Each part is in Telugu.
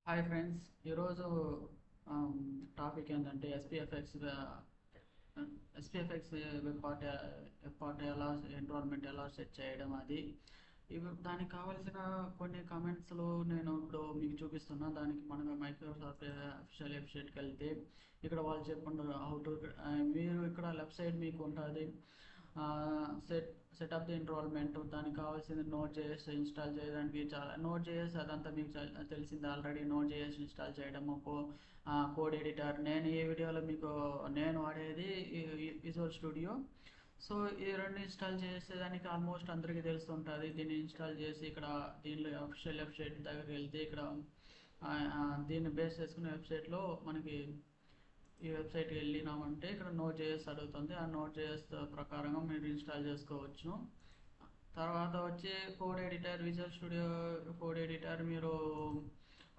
హాయ్ ఫ్రెండ్స్, ఈరోజు టాపిక్ ఏంటంటే ఎస్పీఎఫ్ఎక్స్ వెబ్ పార్ట్ ఎలా ఎన్రోల్మెంట్ ఎలా సెట్ చేయడం అది. దానికి కావాల్సిన కొన్ని కమెంట్స్లు నేను ఇప్పుడు మీకు చూపిస్తున్నా. దానికి మనకు మైక్రోసాఫ్ట్ అఫీషియల్ వెబ్సైట్కి వెళ్తే ఇక్కడ వాళ్ళు చెప్పుకుంటారు హౌ టు. మీరు ఇక్కడ లెఫ్ట్ సైడ్ మీకు ఉంటుంది సెటప్ ది ఎన్రోల్మెంట్. దానికి కావాల్సింది నోట్ జేఎస్ ఇన్స్టాల్ చేయడానికి. చాలా నోట్ జేఎస్ అదంతా మీకు తెలిసింది ఆల్రెడీ. నోట్ జేఎస్ ఇన్స్టాల్ చేయడము, కోడ్ ఎడిటర్. నేను ఈ వీడియోలో మీకు నేను వాడేది విజువల్ స్టూడియో. సో ఈ రెండు ఇన్స్టాల్ చేసేదానికి ఆల్మోస్ట్ అందరికీ తెలుస్తుంటుంది. దీన్ని ఇన్స్టాల్ చేసి ఇక్కడ దీనిలో అఫీషియల్ వెబ్సైట్ దగ్గరికి వెళ్తే ఇక్కడ దీన్ని బేస్ చేసుకునే వెబ్సైట్లో మనకి ఈ వెబ్సైట్కి వెళ్ళినామంటే ఇక్కడ నోట్ జేఎస్ అడుగుతుంది. ఆ నోట్ జేఎస్ ప్రకారంగా మీరు ఇన్స్టాల్ చేసుకోవచ్చు. తర్వాత వచ్చి code editor, visual studio code editor మీరు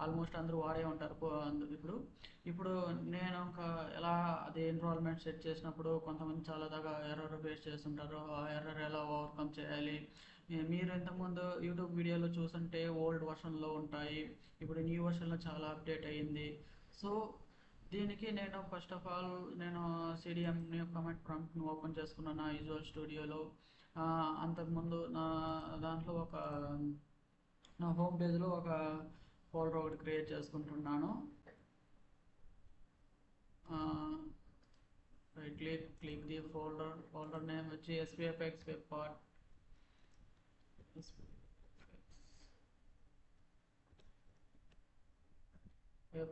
ఆల్మోస్ట్ అందరూ వాడే ఉంటారు. ఇప్పుడు నేను ఎలా అది ఎన్రోల్మెంట్ సెట్ చేసినప్పుడు కొంతమంది చాలా దాకా ఎర్రర్ ఫేస్ చేస్తుంటారు. ఆ ఎర్రర్ ఎలా ఓవర్కమ్ చేయాలి. మీరు ఇంతకుముందు యూట్యూబ్ వీడియోలో చూస్తుంటే ఓల్డ్ వర్షన్లో ఉంటాయి, ఇప్పుడు న్యూ వర్షన్లో చాలా అప్డేట్ అయ్యింది. సో దీనికి నేను ఫస్ట్ ఆఫ్ ఆల్ నేను సిడిఎం కమాండ్ ప్రాంప్ట్ను ఓపెన్ చేసుకున్నాను నా విజువల్ స్టూడియోలో. అంతకుముందు దాంట్లో నా హోమ్ పేజ్లో ఒక ఫోల్డర్ ఒకటి క్రియేట్ చేసుకుంటున్నాను. Right click the folder name వచ్చి ఎస్పీఎఫ్ఎక్స్ వెబ్ పార్ట్.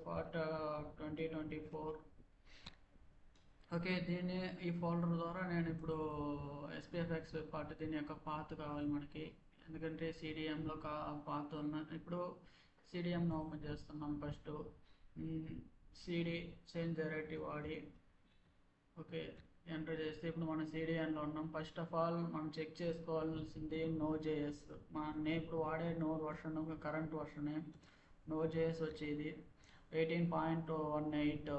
పార్ట్ 2024. ఓకే, ఈ ఫోల్డర్ ద్వారా నేను ఇప్పుడు ఎస్పీఎఫ్ఎక్స్ వెబ్ పార్ట్ దీని యొక్క పాత్ కావాలి మనకి. ఎందుకంటే సిడిఎంలో పాత్ ఇప్పుడు సిడిఎంను ఓపెన్ చేస్తున్నాం. ఫస్ట్ సిడి చేంజ్ డైరెక్టివ్ వాడి ఓకే ఎంటర్ చేస్తే ఇప్పుడు మనం సిడిఎన్లో ఉన్నాం. ఫస్ట్ ఆఫ్ ఆల్ మనం చెక్ చేసుకోవాల్సింది నోడ్.js. నేను ఇప్పుడు వాడే నోడ్ వర్షన్ కరెంట్ వర్షనే. నోడ్.js వచ్చేది 18.18.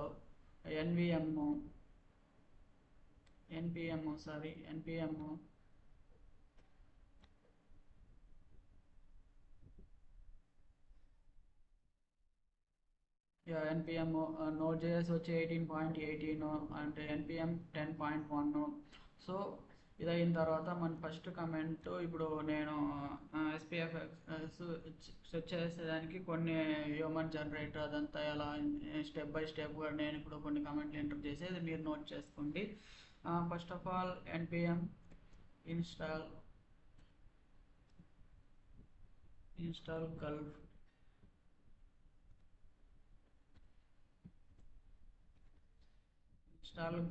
npm npm నోడ్.js వచ్చి 18.18 అంటే npm 10.1. సో ఇది అయిన తర్వాత మన ఫస్ట్ కమెంట్ ఇప్పుడు నేను ఎస్పీఎఫ్ఎక్స్ సెట్ చేసేదానికి కొన్ని హ్యూమన్ జనరేటర్ అదంతా ఎలా స్టెప్ బై స్టెప్గా నేను ఇప్పుడు కొన్ని కమెంట్లు ఎంటర్ చేసేది మీరు నోట్ చేసుకోండి. First of all npm install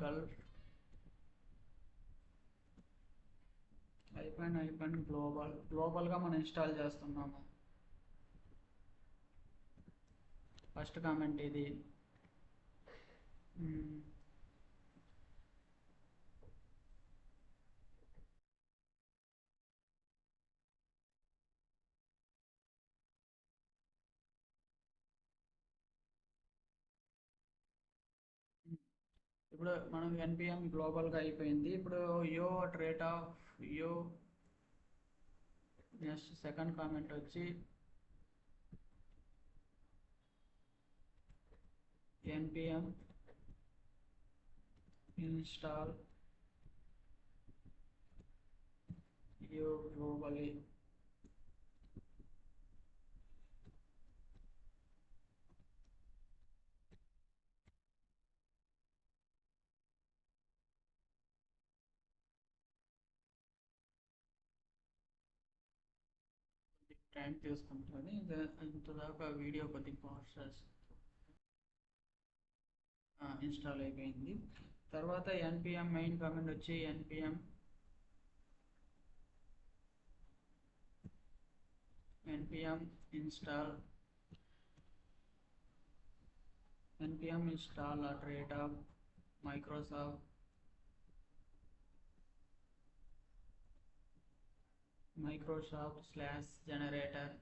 gulf అయిపోయిన గ్లోబల్గా మనం ఇన్స్టాల్ చేస్తున్నాము. ఫస్ట్ కామెంట్ ఇది. ఇప్పుడు మనం npm గ్లోబల్గా అయిపోయింది. ఇప్పుడు యో అట్ రేట్ ఆఫ్ యో. నెక్స్ట్ సెకండ్ కామెంట్ వచ్చి npm ఇన్స్టాల్ యో గ్లోబలీ. టైం తీసుకుంటుంది. ఇంతదాకా వీడియో కొద్దిగా ప్రాసెస్ ఇన్స్టాల్ అయిపోయింది. తర్వాత npm మెయిన్ కమాండ్ వచ్చి npm install at rate of Microsoft slash generator.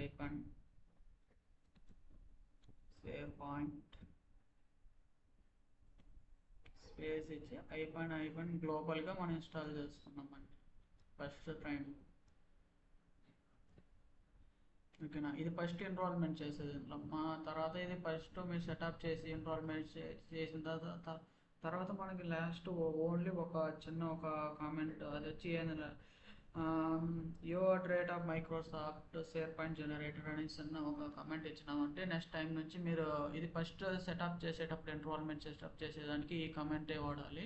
Icon save point space space ఇచ్చి ఐపాన్ గ్లోబల్గా మనం ఇన్స్టాల్ చేసుకున్నామండి ఫస్ట్ టైం. ఓకేనా, ఇది ఫస్ట్ ఎన్రోల్మెంట్ చేసేది. మా తర్వాత ఇది ఫస్ట్ మీరు సెటప్ చేసి ఎన్రోల్మెంట్ చేసిన తర్వాత మనకి లాస్ట్ ఓన్లీ ఒక చిన్న ఒక కామెంట్ అది వచ్చి ఏంటంటే your rate of Microsoft share point generator అని చిన్న ఒక కామెంట్ ఇచ్చినామంటే నెక్స్ట్ టైం నుంచి మీరు ఇది ఫస్ట్ సెటప్ చేసేటప్పుడు ఎన్రోల్మెంట్ సెటప్ చేసేదానికి ఈ కామెంటే వాడాలి.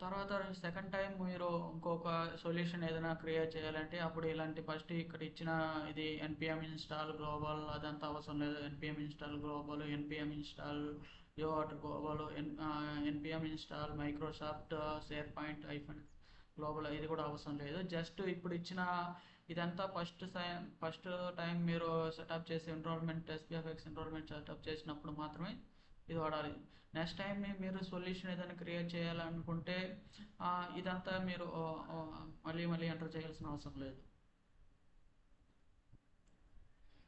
తర్వాత సెకండ్ టైం మీరు ఇంకొక సొల్యూషన్ ఏదైనా క్రియేట్ చేయాలంటే అప్పుడు ఇలాంటి ఫస్ట్ ఇక్కడ ఇచ్చిన ఇది ఎన్పిఎం ఇన్స్టాల్ గ్లోబల్ అదంతా అవసరం లేదు. Npm install global, npm install యోట్ global, npm install Microsoft SharePoint hyphen global ఇది కూడా అవసరం లేదు. జస్ట్ ఇప్పుడు ఇచ్చిన ఇదంతా ఫస్ట్ టైం మీరు సెటప్ చేసి ఎస్పీఎఫ్ఎక్స్ ఎన్రోల్మెంట్ సెటప్ చేసినప్పుడు మాత్రమే ఇది వాడాలి. నెక్స్ట్ టైం మీరు సొల్యూషన్ ఏదైనా క్రియేట్ చేయాలనుకుంటే ఇదంతా మీరు మళ్ళీ ఎంటర్ చేయాల్సిన అవసరం లేదు.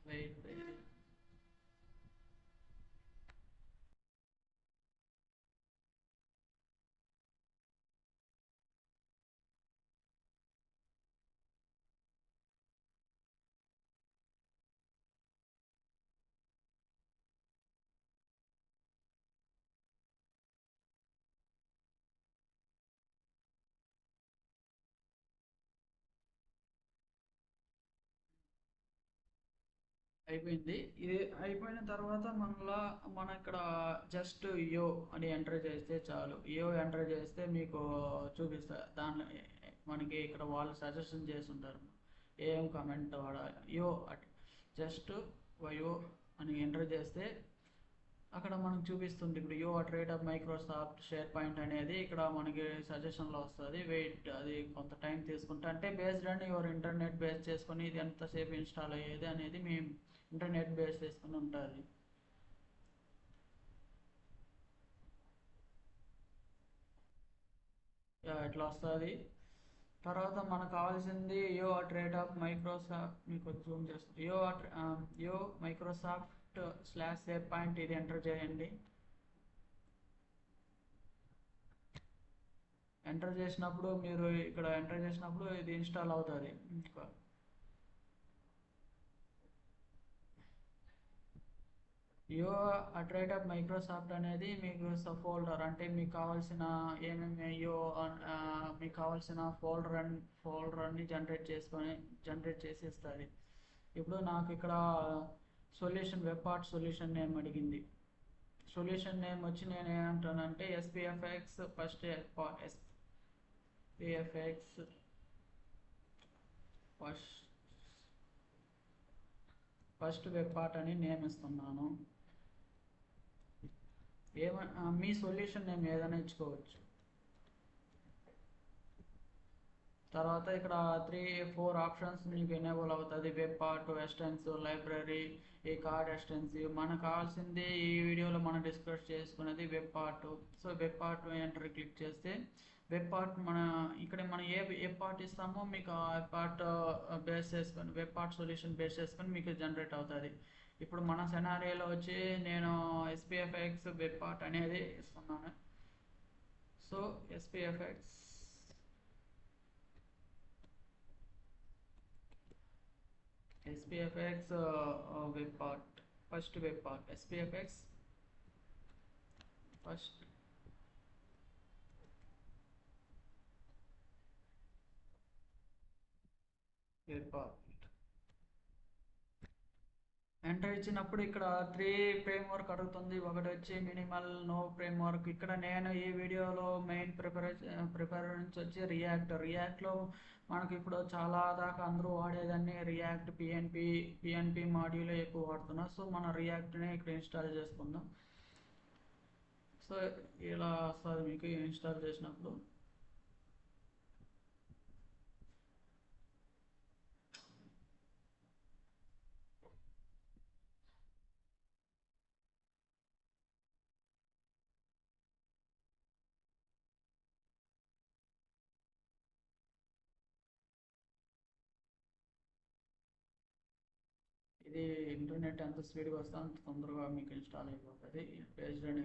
వెయిట్ అయిపోయింది. ఇది అయిపోయిన తర్వాత మన ఇక్కడ జస్ట్ యో అని ఎంటర్ చేస్తే చాలు. యో ఎంటర్ చేస్తే మీకు చూపిస్తా దానిలో మనకి ఇక్కడ వాళ్ళు సజెషన్ చేసి ఉంటారు ఏం కామెంట్ వాడాలి. యో జస్ట్ యో అని ఎంటర్ చేస్తే అక్కడ మనకు చూపిస్తుంది. ఇప్పుడు యో rate of Microsoft share point అనేది ఇక్కడ మనకి సజెషన్లో వస్తుంది. వెయిట్ అది కొంత టైం తీసుకుంటా అంటే based and your internet base చేసుకొని ఇది ఎంతసేపు ఇన్స్టాల్ అయ్యేది అనేది మేము ఇంటర్నెట్ బేస్ చేసుకుని ఉంటుంది. ఇట్లా వస్తుంది. తర్వాత మనకు కావాల్సింది రేట్ ఆఫ్ మైక్రోసాఫ్ట్ మీకు జూమ్ చేస్తుంది. యో మైక్రోసాఫ్ట్ /షేర్ పాయింట్ ఇది ఎంటర్ చేయండి. ఎంటర్ చేసినప్పుడు మీరు ఇక్కడ ఎంటర్ చేసినప్పుడు ఇది ఇన్స్టాల్ అవుతుంది. యో రేట్ ఆఫ్ మైక్రోసాఫ్ట్ అనేది మీకు ఫోల్డర్ అంటే మీకు కావాల్సిన ఏమేమి మీకు కావాల్సిన ఫోల్డర్ని జనరేట్ చేసి ఇస్తుంది. ఇప్పుడు నాకు ఇక్కడ వెబ్ పార్ట్ సొల్యూషన్ నేమ్ అడిగింది. సొల్యూషన్ నేమ్ వచ్చి నేను ఏమంటానంటే ఎస్పీఎఫ్ఎక్స్ ఫస్ట్ వెబ్ పార్ట్ అని నేమ్ ఇస్తున్నాను. మీ సొల్యూషన్ నేమ్ ఏదైనా ఇచ్చుకోవచ్చు. తర్వాత ఇక్కడ 3-4 ఆప్షన్స్ మీకు ఎనేబుల్ అవుతుంది. వెబ్ పార్ట్, ఎక్స్టెన్స్, లైబ్రరీ, ఈ కార్డ్ ఎక్స్టెన్సివ్. మనకు కావాల్సింది ఈ వీడియోలో మనం డిస్కస్ చేసుకునేది web part. So web part enter click చేస్తే వెబ్ పార్ట్ ఇక్కడ మనం ఏ పార్ట్ ఇస్తామో మీకు ఆ పార్ట్ బేస్ చేసుకొని వెబ్ పార్ట్ సొల్యూషన్ బేస్ చేసుకొని మీకు జనరేట్ అవుతుంది. ఇప్పుడు మన సెనారియోలో వచ్చి నేను ఎస్పీఎఫ్ఎక్స్ వెబ్ పార్ట్ అనేది ఇస్తున్నాను. So SPFx web part first web part SPFx first web part enter ఇచ్చినప్పుడు ఇక్కడ 3 ఫ్రేమ్వర్క్ అడుగుతుంది. ఒకటి వచ్చి మినిమల్, నో ఫ్రేమ్వర్క్. ఇక్కడ నేను ఈ వీడియోలో మెయిన్ ప్రిఫరెన్స్ వచ్చి రియాక్ట్లో మనకి ఇప్పుడు చాలా దాకా అందరూ వాడేదాన్ని రియాక్ట్ పిఎన్పి మాడ్యూలే ఎక్కువ వాడుతున్నా. సో మన రియాక్ట్నే ఇక్కడ ఇన్స్టాల్ చేసుకుందాం. సో ఇలా వస్తుంది మీకు ఇన్స్టాల్ చేసినప్పుడు. ఇది ఇంటర్నెట్ ఎంత స్పీడ్గా వస్తే అంత తొందరగా మీకు ఇన్స్టాల్ అయిపోతుంది. బేస్డ్ అండ్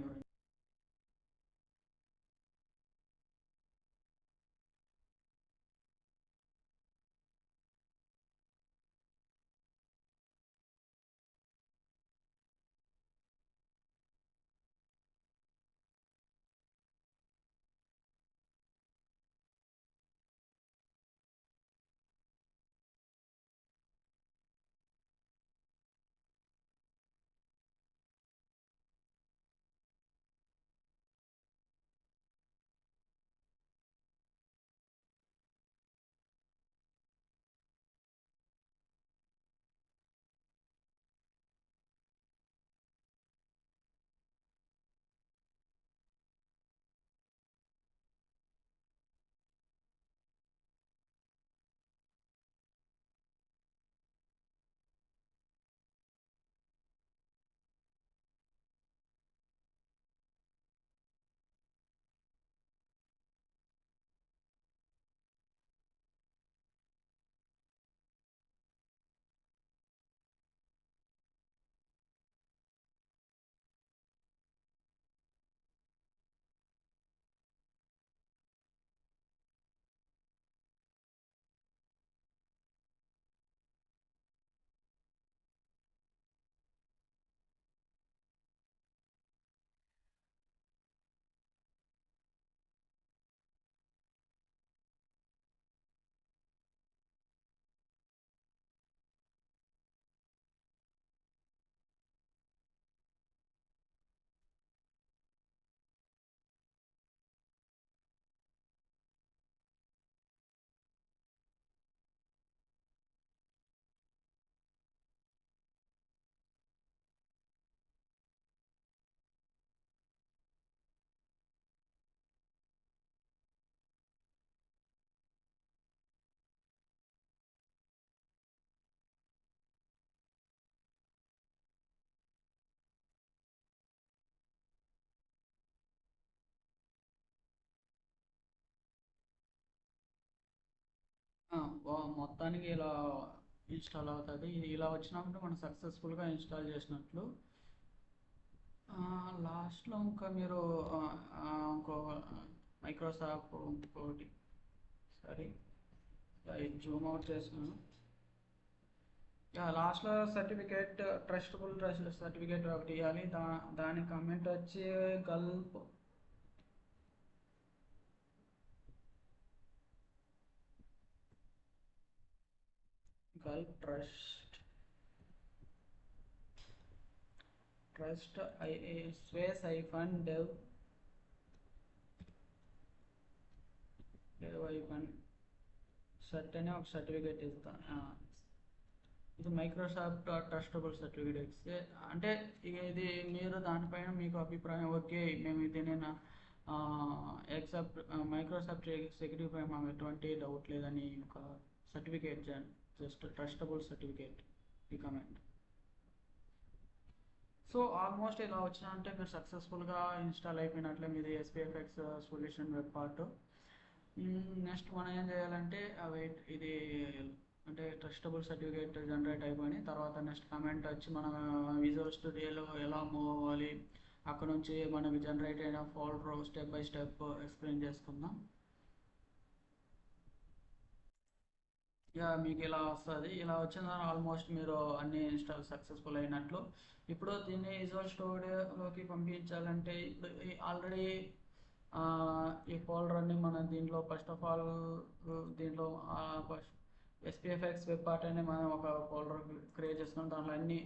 మొత్తానికి ఇలా ఇన్స్టాల్ అవుతుంది. ఇది ఇలా వచ్చినప్పుడు మనం సక్సెస్ఫుల్గా ఇన్స్టాల్ చేసినట్లు. లాస్ట్లో ఇంకా మీరు ఇంకో మైక్రోసాఫ్ట్ ఇంకోటి, సరే ఇది జూమ్ అవుట్ చేస్తున్నాను. లాస్ట్లో సర్టిఫికేట్, ట్రస్టబుల్ సర్టిఫికేట్ ఒకటి ఇవ్వాలి. దాని కమెంట్ వచ్చి gulp gulp trust space hyphen dev hyphen cert అనే ఒక సర్టిఫికేట్ ఇస్తాను. ఇది మైక్రోసాఫ్ట్ ట్రస్టబుల్ సర్టిఫికేట్స్. అంటే ఇది మీరు దానిపైన మీకు అభిప్రాయం, ఓకే మేము దీనిని ఎక్సెప్ట్ మైక్రోసాఫ్ట్ సెక్యూరిటీ పై మాకు ఎటువంటి డౌట్ లేదని ఒక సర్టిఫికేట్, జస్ట్ ట్రస్టబుల్ సర్టిఫికేట్ ఈ కమెంట్. సో ఆల్మోస్ట్ ఇలా వచ్చినా అంటే మీరు సక్సెస్ఫుల్గా ఇన్స్టాల్ అయిపోయినట్లే మీది ఎస్పీఎఫ్ఎక్స్ సొల్యూషన్ వెబ్ పార్ట్. నెక్స్ట్ మనం ఏం చేయాలంటే వెయిట్, ఇది అంటే ట్రస్టబుల్ సర్టిఫికేట్ జనరేట్ అయిపోయి తర్వాత నెక్స్ట్ కమెంట్ వచ్చి మనం విజువల్ స్టూడియోలో ఎలా మూవ్ అవ్వాలి, అక్కడ నుంచి మనకి జనరేట్ అయిన folder step by step explain చేసుకుందాం. మీకు ఇలా వస్తుంది. ఇలా వచ్చిన ఆల్మోస్ట్ మీరు అన్ని ఇన్స్టాల్ సక్సెస్ఫుల్ అయినట్లు. ఇప్పుడు దీన్ని విజువల్ స్టూడియోలోకి పంపించాలంటే ఇప్పుడు ఆల్రెడీ ఈ ఫోల్డర్ అన్ని మనం దీంట్లో ఫస్ట్ ఆఫ్ ఆల్ దీంట్లో ఎస్పీఎఫ్ఎక్స్ వెబ్ పార్ట్ అని మనం ఒక ఫోల్డర్ క్రియేట్ చేసుకుని దాంట్లో అన్ని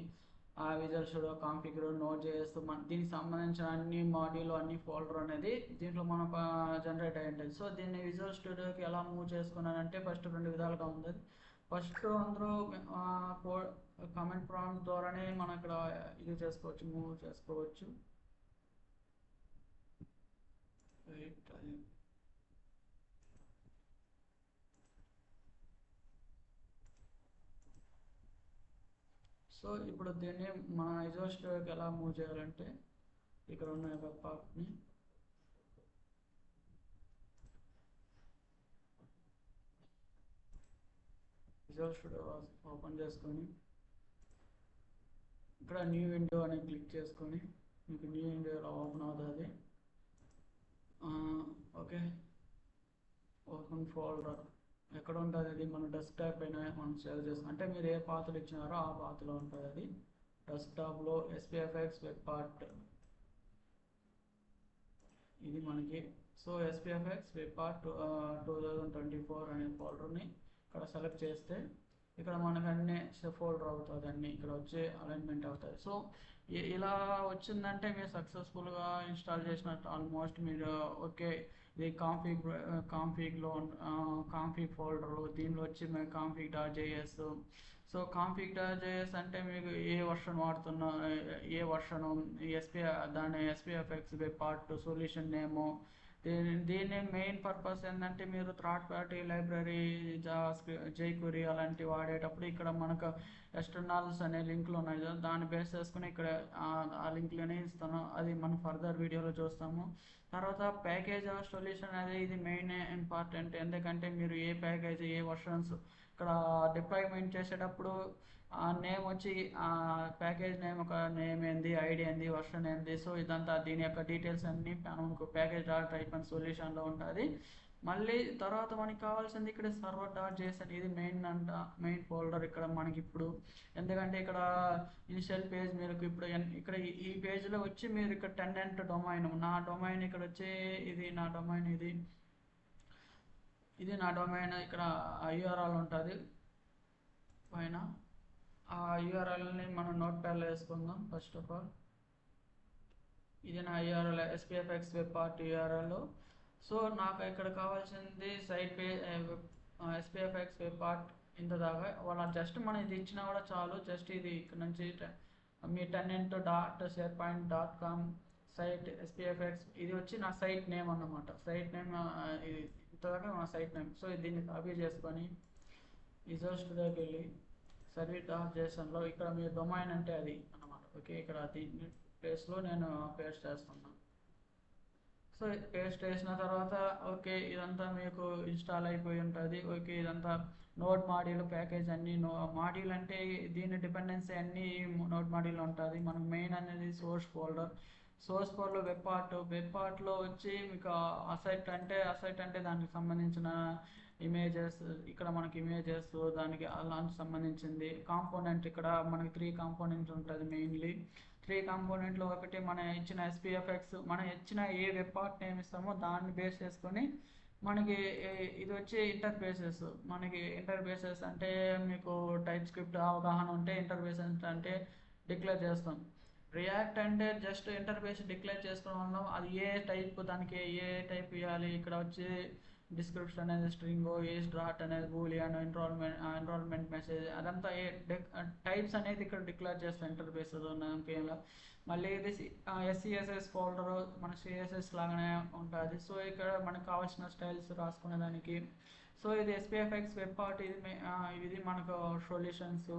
విజువల్ స్టూడియో కాన్ఫిగర్ నోట్ చేస్తూ దీనికి సంబంధించిన అన్ని మాడ్యూల్ అన్ని ఫోల్డర్ అనేది దీంట్లో మనం జనరేట్ అయ్యి ఉంటుంది. సో దీన్ని విజువల్ స్టూడియోకి ఎలా మూవ్ చేసుకున్నానంటే ఫస్ట్ రెండు విధాలుగా ఉంది. ఫస్ట్ అందరూ కమెంట్ ప్రాంప్ట్ ద్వారానే మనం ఇక్కడ ఇది చేసుకోవచ్చు, మూవ్ చేసుకోవచ్చు. సో ఇప్పుడు దీన్ని మన విజువల్ స్టూడియోకి ఎలా మూవ్ చేయాలంటే ఇక్కడ ఉన్న వెబ్ పార్ట్ని విజువల్ స్టూడియో ఓపెన్ చేసుకొని ఇక్కడ న్యూ విండో అని క్లిక్ చేసుకొని మీకు న్యూ విండో ఓపెన్ అవుతుంది. ఓకే, ఓపెన్ ఫోల్డర్ ఎక్కడ ఉంటుంది అది మన డెస్క్టాప్ పైన మనం సేవ్ చేస్తాం. అంటే మీరు ఏ పాత్రలు ఇచ్చినారో ఆ పాత్రలో ఉంటుంది అది. డెస్క్టాప్లో ఎస్పీఎఫ్ఎక్స్ వెబ్ పార్ట్ ఇది మనకి. సో ఎస్పీఎఫ్ఎక్స్ వెబ్ పార్ట్ 2024 అనే ఫోల్డర్ని ఇక్కడ సెలెక్ట్ చేస్తే ఇక్కడ మనకు అన్నీ ఫోల్డర్ అవుతుంది, అన్నీ ఇక్కడ వచ్చే అలైన్మెంట్ అవుతుంది. సో ఇలా వచ్చిందంటే మీరు సక్సెస్ఫుల్గా ఇన్స్టాల్ చేసినట్టు. ఆల్మోస్ట్ మీరు ఓకే ఇది కాన్ఫిగ్లో కాన్ఫిగ్ ఫోల్డర్లు దీనిలో వచ్చి మేము config.js. సో config.js అంటే మీకు ఏ వర్షన్ వాడుతున్నా, ఏ వర్షను దాని ఎస్పీఎఫ్ఎక్స్ వెబ్ పార్ట్ సొల్యూషన్ నేము. దీని మెయిన్ పర్పస్ ఏంటంటే మీరు థర్డ్ పార్టీ లైబ్రరీ జైక్వరీ అలాంటివి వాడేటప్పుడు ఇక్కడ మనకు ఎక్స్టర్నల్స్ అనే లింక్లు ఉన్నాయి కదా, దాన్ని బేస్ చేసుకుని ఇక్కడ ఆ లింక్లోనే ఇస్తాను. అది మనం ఫర్దర్ వీడియోలో చూస్తాము. తర్వాత ప్యాకేజ్ సొల్యూషన్ అనేది ఇది మెయిన్ ఇంపార్టెంట్. ఎందుకంటే మీరు ఏ ప్యాకేజ్ ఏ వర్షన్స్ ఇక్కడ డిప్లాయ్మెంట్ చేసేటప్పుడు ఆ నేమ్ వచ్చి ప్యాకేజ్ నేమ్ ఒక నేమ్ ఏంది, ఐడి ఏంది, వర్షన్ ఏంది, సో ఇదంతా దీని యొక్క డీటెయిల్స్ అన్నీ మనకు ప్యాకేజ్.ipn సొల్యూషన్లో ఉంటుంది. మళ్ళీ తర్వాత మనకి కావాల్సింది ఇక్కడ server.js అని ఇది మెయిన్ ఫోల్డర్ ఇక్కడ మనకి ఇప్పుడు. ఎందుకంటే ఇక్కడ ఇనిషియల్ పేజ్ మీరు ఇప్పుడు ఇక్కడ ఈ పేజ్లో వచ్చి మీరు ఇక్కడ టెనెంట్ డొమైన్, నా డొమైన్ ఇక్కడ వచ్చి ఇది నా డొమైన్, ఇది నా డొమైన్. ఇక్కడ యూఆర్ఎల్ ఉంటుంది పైన. ఆ యూఆర్ఎల్ని మనం నోట్ ప్యాడ్లో వేసుకుందాం. ఫస్ట్ ఆఫ్ ఆల్ ఇది నా URL SPFx web part URL. So నాకు ఇక్కడ కావాల్సింది site page SPFx web part ఇంత దాకా వాళ్ళ జస్ట్ మనం ఇది ఇచ్చినా కూడా చాలు. జస్ట్ ఇది ఇక్కడ నుంచి మీ tenant.sharepoint.com సైట్ ఎస్పీఎఫ్ఎక్స్ ఇది వచ్చి నా సైట్ నేమ్ అన్నమాట. సైట్ నేమ్ ఇది ఇంతదాకా నా సైట్ నేమ్. సో దీన్ని కాపీ చేసుకొని విజువల్ స్టూడియోకి వెళ్ళి service.jsonలో ఇక్కడ మీ డొమైన్ అంటే అది అన్నమాట. ఓకే, ఇక్కడ దీని ప్లేస్లో నేను పేస్ట్ చేస్తున్నాను. సో పేస్ట్ చేసిన తర్వాత ఓకే ఇదంతా మీకు ఇన్స్టాల్ అయిపోయి ఉంటుంది. ఓకే ఇదంతా నోడ్ మాడ్యూల్ ప్యాకేజ్ అన్ని మాడ్యూల్ అంటే దీని డిపెండెన్సీ అన్ని నోడ్ మాడ్యూల్ ఉంటుంది. మనకు మెయిన్ అనేది సోర్స్ ఫోల్డర్ వెబ్ పార్ట్లో వచ్చి మీకు అసెట్ అంటే దానికి సంబంధించిన ఇమేజెస్, ఇక్కడ మనకి ఇమేజెస్ దానికి అలాంటి సంబంధించింది. కాంపోనెంట్ ఇక్కడ మనకి 3 కాంపోనెంట్స్ ఉంటుంది మెయిన్లీ. 3 కాంపోనెంట్లో ఒకటి మన ఇచ్చిన SPFX, మనం ఇచ్చిన ఏ వెబ్ పార్ట్ నేమ్ ఇస్తామో దాన్ని బేస్ చేసుకొని మనకి ఇది వచ్చి ఇంటర్ఫేసెస్ అంటే మీకు టైప్ స్క్రిప్ట్ అవగాహన ఉంటే ఇంటర్ఫేసెస్ అంటే డిక్లేర్ చేస్తాం. రియాక్ట్ అంటే జస్ట్ ఇంటర్ఫేస్ డిక్లేర్ చేసుకోవడం వల్ల అది ఏ టైప్, దానికి ఏ టైప్ ఇవ్వాలి, ఇక్కడ వచ్చి డిస్క్రిప్షన్ అనేది స్ట్రింగ్, ఏజ్ డాట్ అనేది బూలియన్, ఎన్రోల్మెంట్ మెసేజ్ అదంతా టైప్స్ అనేది ఇక్కడ డిక్లేర్ చేస్తాం ఇంటర్ఫేస్ పేలో. మళ్ళీ ఇది SCSS ఫోల్డర్ మన CSS లాగానే ఉంటుంది. సో ఇక్కడ మనకు కావాల్సిన స్టైల్స్ రాసుకునేదానికి. సో ఇది SPFX వెబ్ పార్ట్, ఇది మనకు సొల్యూషన్స్.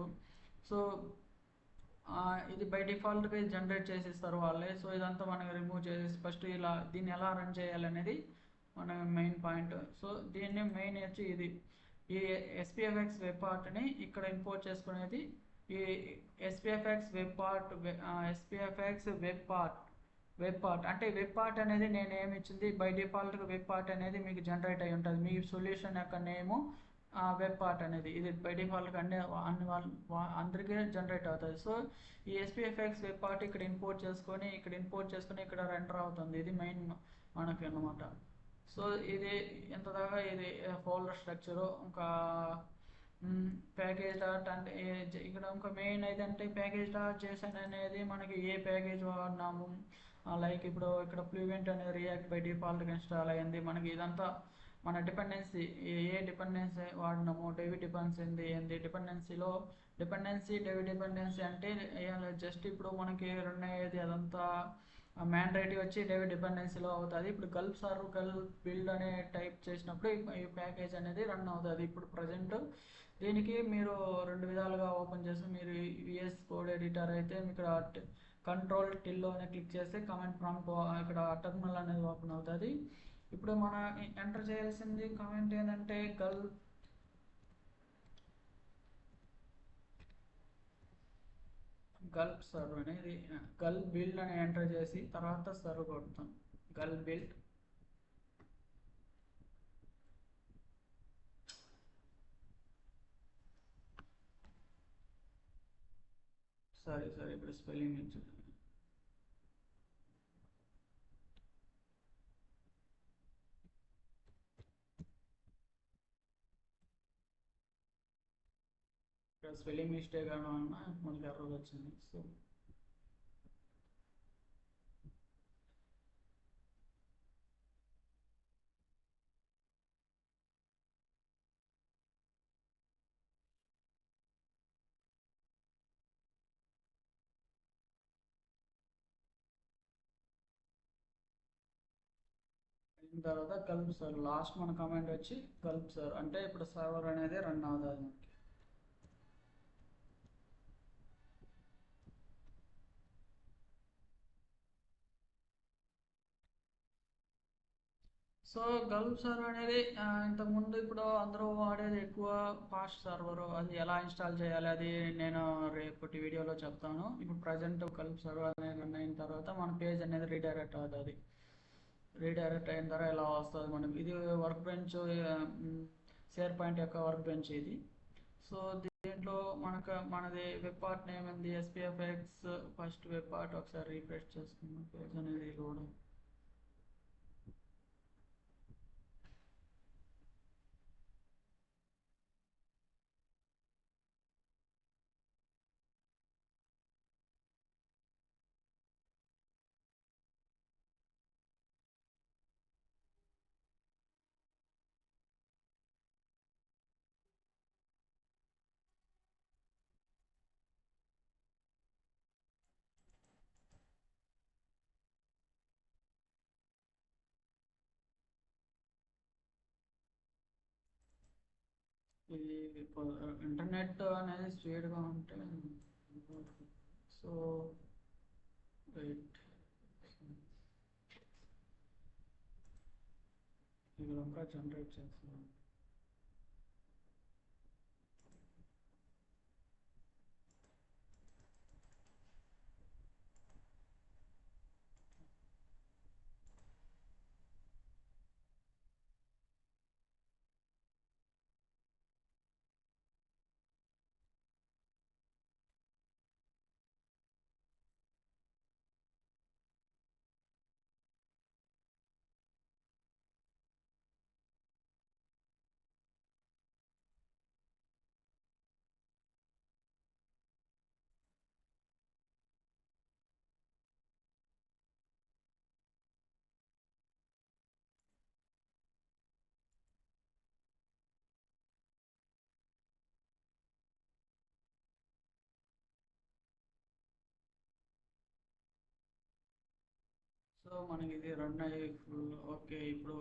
సో ఇది బై డిఫాల్ట్గా జనరేట్ చేసిస్తారు వాళ్ళే. సో ఇదంతా మనం రిమూవ్ చేసేసి ఫస్ట్ దీన్ని ఎలా రన్ చేయాలనేది మన మెయిన్ పాయింట్. సో దీన్ని మెయిన్ వచ్చి ఈ SPFX వెబ్ పార్ట్ని ఇక్కడ ఇంపోర్ట్ చేసుకునేది. ఈ SPFX వెబ్ పార్ట్ అంటే వెబ్ పార్ట్ అనేది నేను ఏమి ఇచ్చింది బై డిఫాల్ట్గా వెబ్ పార్ట్ అనేది మీకు జనరేట్ అయి ఉంటుంది. మీ సొల్యూషన్ యొక్క నేము వెబ్ పార్ట్ అనేది ఇది బై డిఫాల్ట్గా అందరికీ జనరేట్ అవుతుంది. సో ఈ SPFX వెబ్ పార్ట్ ఇక్కడ ఇంపోర్ట్ చేసుకొని ఇక్కడ రెండర్ అవుతుంది. ఇది మెయిన్ మనకి అన్నమాట. సో ఇది ఎంత దాకా ఇది ఫోల్డర్ స్ట్రక్చరు. ఇంకా ప్యాకేజ్ డాట్ అంటే ఇక్కడ ఇంకా మెయిన్ ఏదంటే ప్యాకేజ్ డాట్ JSON అనేది మనకి ఏ ప్యాకేజ్ వాడినాము, లైక్ ఇప్పుడు ఇక్కడ ఫ్లూయెంట్ అనేది రియాక్ట్ బై డిఫాల్ట్గా ఇన్స్టాల్ అయ్యింది. మనకి ఇదంతా మన డిపెండెన్సీ ఏ డిపెండెన్సీ వాడినాము, డెవి డిపెండెన్సీ ఏంది, డెవి డిపెండెన్సీ అంటే జస్ట్ ఇప్పుడు మనకి రన్ అయ్యేది అదంతా మ్యాండేటరీ వచ్చి డెవి డిపెండెన్సీలో అవుతుంది. ఇప్పుడు గల్ప్ బిల్డ్ అనే టైప్ చేసినప్పుడు ఈ ప్యాకేజ్ అనేది రన్ అవుతుంది. ఇప్పుడు ప్రజెంట్ దీనికి మీరు 2 విధాలుగా ఓపెన్ చేసి, మీరు VS కోడ్ ఎడిటర్ అయితే ఇక్కడ కంట్రోల్ టిల్ అని క్లిక్ చేస్తే కమాండ్ ప్రాంప్ట్ ఇక్కడ టెర్మినల్ అనేది ఓపెన్ అవుతుంది. ఇప్పుడు మన ఎంటర్ చేయాల్సింది కమాండ్ ఏంటంటే గల్ప్ సర్వ్ అనేది గల్ప్ బిల్డ్ అని ఎంటర్ చేసి తర్వాత సర్వ్ కొడతాం. గల్ప్ బిల్డ్ సరే ఇప్పుడు స్పెల్లింగ్ ఇచ్చింది. ఇక్కడ స్పెల్లింగ్ మిస్టేక్ అన్న మనకి ఎర్రర్ వచ్చింది. సో అయిన తర్వాత గల్ప్ సర్వ్ లాస్ట్ మన కమాండ్ వచ్చి గల్ప్ సర్వ్ అంటే ఇప్పుడు సర్వర్ అనేది రన్ అవుతుంది మనకి. సో గల్ప్ సర్వర్ అనేది ఇంతకుముందు ఇప్పుడు అందరూ వాడేది ఎక్కువ ఫాస్ట్ సర్వర్. అది ఎలా ఇన్స్టాల్ చేయాలి అది నేను రేపటి వీడియోలో చెప్తాను. ఇప్పుడు ప్రజెంట్ గల్ప్ సర్వర్ అనేది రన్ అయిన తర్వాత మన పేజ్ అనేది రీడైరెక్ట్ అవుతుంది. రీడైరెక్ట్ అయిన తర్వాత ఎలా వస్తుంది మనకి, ఇది వర్క్ బెంచ్ షేర్ పాయింట్ యొక్క వర్క్ బెంచ్ ఇది. సో దీంట్లో మనది వెబ్ పార్ట్ నేమ్ ఉంది SPFX ఫస్ట్ వెబ్ పార్ట్. ఒకసారి రీఫ్రెష్ చేసుకున్నాం పేజ్ అనేది లోడ్. ఇది ఇంటర్నెట్ అనేది స్పీడ్గా ఉంటే సో వెయిట్ మూలంగా జనరేట్ చేస్తున్నాను. సో మనకి ఇది రన్ అయ్యి ఫుల్ ఓకే. ఇప్పుడు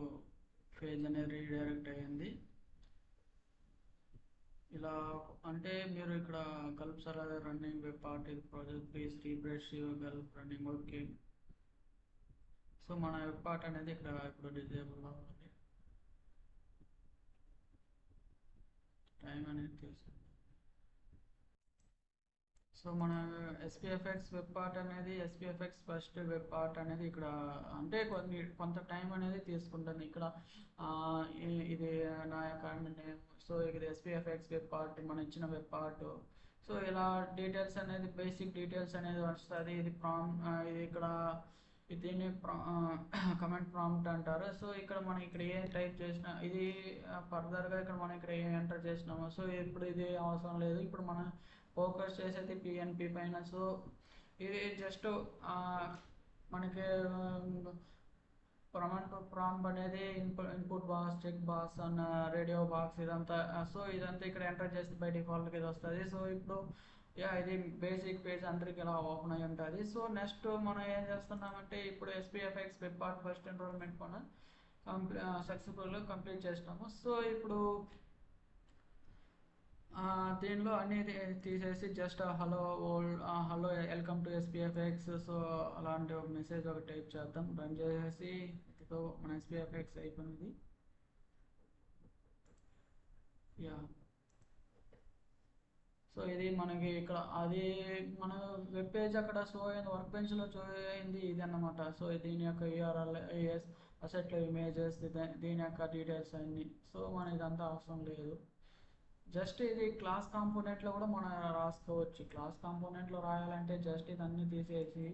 పేజ్ అనేది రీడైరెక్ట్ అయ్యింది. ఇలా అంటే మీరు ఇక్కడ gulp server running web part ఇది project please refresh your gulp running okay. So మన వెబ్ పార్ట్ అనేది ఇక్కడ ఇప్పుడు డిజేబుల్ అవ్వాలి. టైం అనేది తీసుకుంది. సో మన ఎస్పీఎఫ్ఎక్స్ వెబ్ పార్ట్ అనేది ఎస్పీఎఫ్ఎక్స్ ఫస్ట్ వెబ్ పార్ట్ అనేది ఇక్కడ అంటే కొంత టైం అనేది తీసుకుంటుంది. ఇక్కడ ఇది నా అకౌంట్ నేమ్. సో ఇది ఎస్పీఎఫ్ఎక్స్ వెబ్ పార్ట్ మనం ఇచ్చిన వెబ్ పార్ట్. సో ఇలా డీటెయిల్స్ అనేది బేసిక్ డీటెయిల్స్ అనేది వస్తుంది. ఇది ఇది ఇక్కడ దీన్ని కమెంట్ ప్రాంప్ట్ అంటారు. సో ఇక్కడ మనం ఇక్కడ ఏం టైప్ చేసినా ఇది ఫర్దర్గా ఇక్కడ మనం ఇక్కడ ఏం ఎంటర్ చేసినామో సో ఇప్పుడు ఇది అవసరం లేదు. ఇప్పుడు మనం ఫోకస్ చేసేది పిఎన్పి పైన. సో ఇది జస్ట్ మనకి ప్రాంప్ట్ అనేది ఇన్పుట్ బాక్స్ చెక్ బాక్స్ అన్న రేడియో బాక్స్ ఇదంతా. సో ఇదంతా ఇక్కడ ఎంటర్ చేస్తే బై డిఫాల్ట్గా ఇది వస్తుంది. సో ఇప్పుడు ఇది బేసిక్ పేజ్ అందరికి ఇలా ఓపెన్ అయి ఉంటుంది. సో నెక్స్ట్ మనం ఏం చేస్తున్నామంటే ఇప్పుడు SPFx web part first enrolment కూడా సక్సెస్ఫుల్గా కంప్లీట్ చేసినాము. సో ఇప్పుడు దీనిలో అన్ని తీసేసి just hello hello welcome to SPFx so అలాంటి ఒక మెసేజ్ ఒక టైప్ చేద్దాం. రన్ చేసేసి ఇదితో మన ఎస్పీఎఫ్ఎక్స్ అయిపోయింది. యా సో ఇది మనకి ఇక్కడ అది మన వెబ్ పేజ్ అక్కడ షో అయింది, వర్క్ బెంచ్లో షో అయింది ఇది అన్నమాట. సో దీని యొక్క యూఆర్ఎల్ అసెట్లో ఇమేజెస్ దీని యొక్క డీటెయిల్స్ అన్నీ. సో మన ఇదంతా అవసరం లేదు. జస్ట్ ఇది క్లాస్ కాంపోనెంట్లో కూడా మనం రాసుకోవచ్చు. క్లాస్ కాంపోనెంట్లో రాయాలంటే జస్ట్ ఇదన్నీ తీసేసి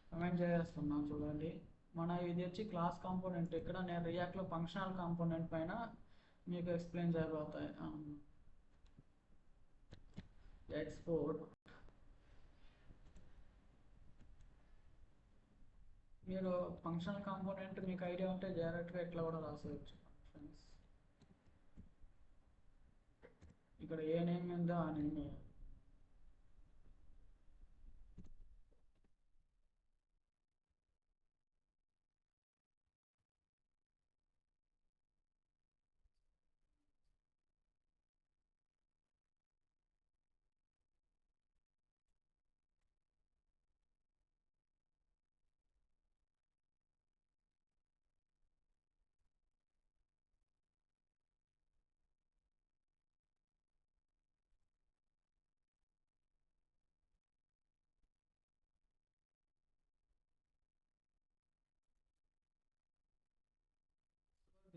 కమెంట్ చేస్తున్నాం చూడండి. మన ఇది వచ్చి క్లాస్ కాంపోనెంట్. ఇక్కడ నేను రియాక్ట్లో ఫంక్షనల్ కాంపోనెంట్ పైన మీకు ఎక్స్ప్లెయిన్ చేయబోతాయి. ఎక్స్పోర్ట్ మీరు ఫంక్షనల్ కాంపోనెంట్ మీకు ఐడియా ఉంటే డైరెక్ట్గా ఇట్లా కూడా రాసేయచ్చు. ఫంక్షన్స్ ఇక్కడ ఏ నేమ్ ఉందో ఆ నేమ్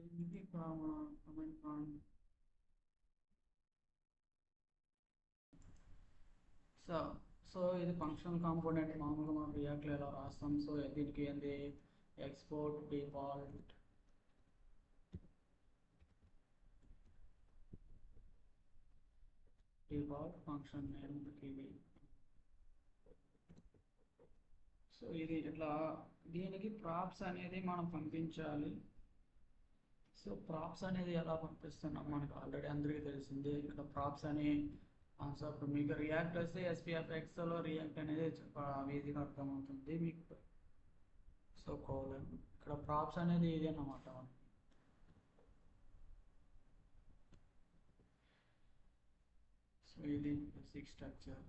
దీనికి కమెంట్ ప్రాంప్ట్. సో సో ఇది ఫంక్షనల్ కాంపోనెంట్ మామూలుగా మనం రియాక్ట్లో ఎలా రాస్తాం. సో దీనికి ఏంది ఎక్స్పోర్ట్ డిఫాల్ట్ ఫంక్షన్ నేమ్ ఇది. సో ఇది ఇట్లా దీనికి ప్రాప్స్ అనేది మనం పంపించాలి. సో ప్రాప్స్ అనేది ఎలా పంపిస్తున్నాం మనకు ఆల్రెడీ అందరికీ తెలిసింది. ఇక్కడ ప్రాప్స్ అని కాన్సెప్ట్ మీకు రియాక్ట్ వస్తే ఎస్పీఎఫ్ఎక్స్లో రియాక్ట్ అనేది ఈజీగా అర్థమవుతుంది మీకు. సో కోలన్ ఇక్కడ ప్రాప్స్ అనేది ఇది అన్నమాట. సో ఇది బేసిక్ స్ట్రక్చర్.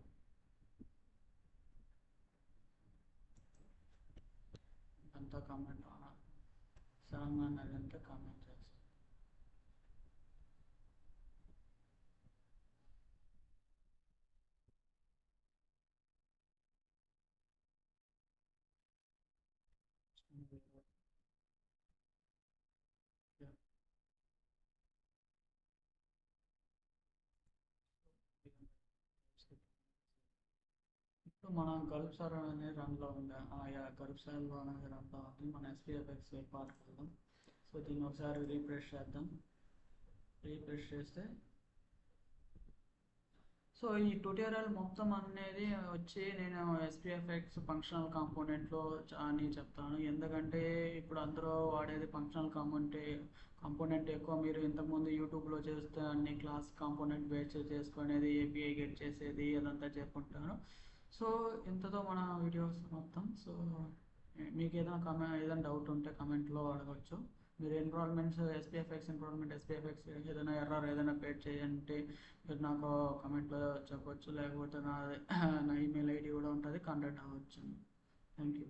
అంతా కామెంట్ సాంగ్ అనేది అంతా కామెంట్ చేస్తాం. మన గల్ఫ్ సర్వర్ అనేది రన్లో ఉంది. గల్ఫ్ సర్వర్ అనేది రన్లో ఉంది. మన SPFX పార్ట్కి వెళ్దాం. సో దీన్ని ఒకసారి రీఫ్రెష్ చేద్దాం. రీఫ్రెష్ చేస్తే సో ఈ ట్యూటోరియల్ మొత్తం అనేది వచ్చి నేను SPFX ఫంక్షనల్ కాంపోనెంట్లో అని చెప్తాను. ఎందుకంటే ఇప్పుడు అందరూ వాడేది ఫంక్షనల్ కాంపోనెంట్ ఎక్కువ. మీరు ఇంతకుముందు యూట్యూబ్లో చేస్తే అన్ని క్లాస్ కాంపోనెంట్ బేస్ చేసుకునేది, API గెట్ చేసేది అదంతా చెప్పుకుంటాను. సో ఇంతతో మన వీడియోస్ మొత్తం. సో మీకు ఏదైనా డౌట్ ఉంటే కమెంట్లో అడగచ్చు. మీరు SPFX ఏదైనా ఎర్రర్ ఏదైనా పేడ్ చేయంటే మీరు నాకు కమెంట్లో చెప్పొచ్చు. లేకపోతే నా ఈమెయిల్ ID కూడా ఉంటుంది, కాంటాక్ట్ అవ్వచ్చు. Thank you.